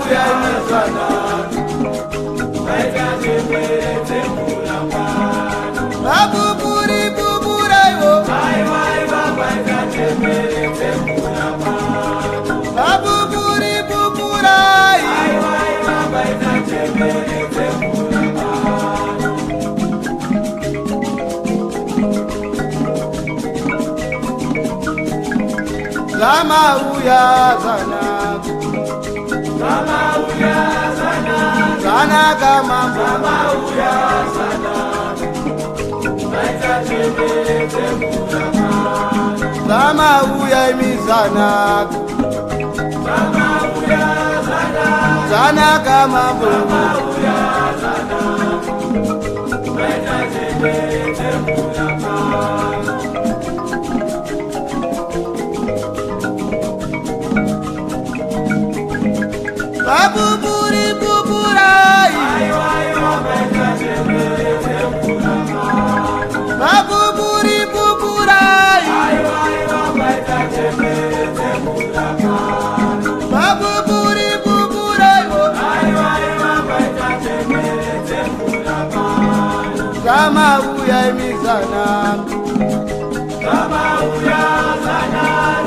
uya imizana babuburi buburayo babuburi buburayo Zama uya zana zana kama zama uya zana zama uya imizana zana kama zama uya zana babuburi buburai babuburi buburai babuburi buburai zama uya imizana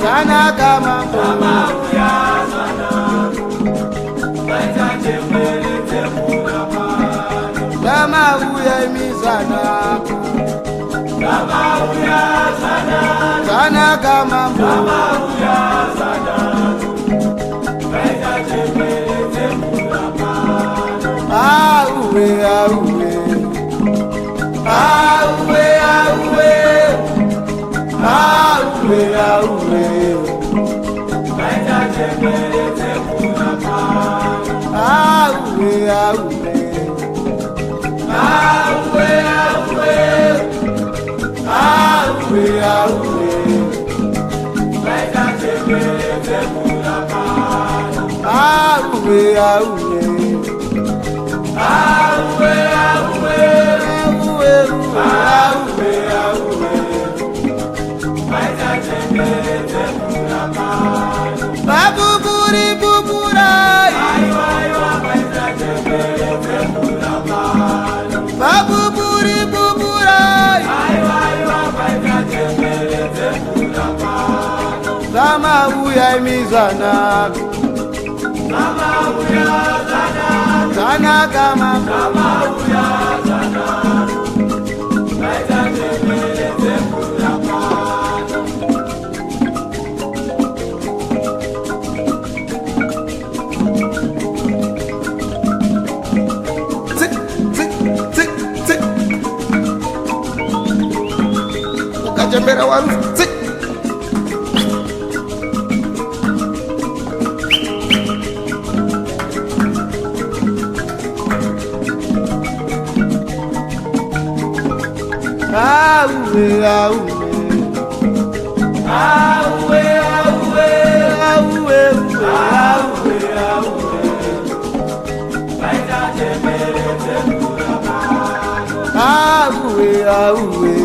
zana kama zama uya zana Zama uya imizana zana kama zama uya zana auwe auwe auwe auwe auwe auwe auwe auwe auwe auwe auwe babuburi buburai babuburi buburai zama uya imizana zana kama zama uya zana Jambera waru sik auwe auwe auwe auwe auwe auwe auwe baita jembere tembura auwe auwe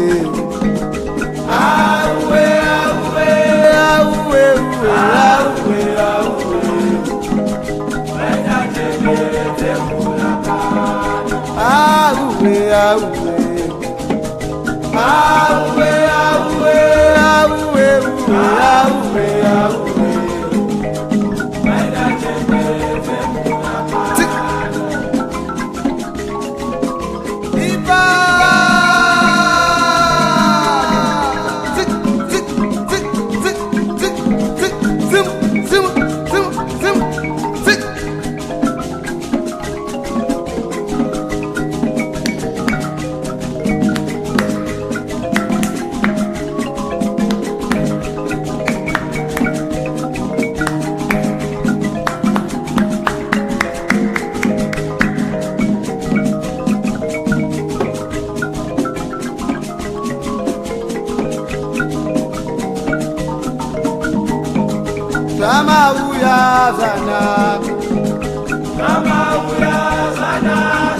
auwe auwe auwe auwe auwe baita jembere tembura auwe auwe auwe auwe auwe auwe auwe baita jembere tembura iba Zama uya zana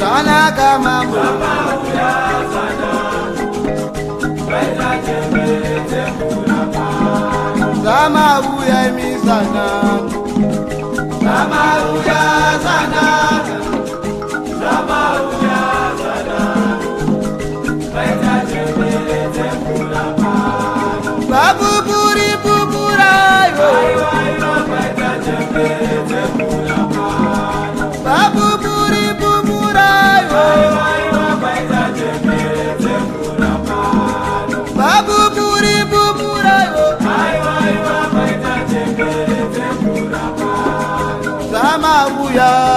zana kama zama uya zana zama uya imizana zama uya uya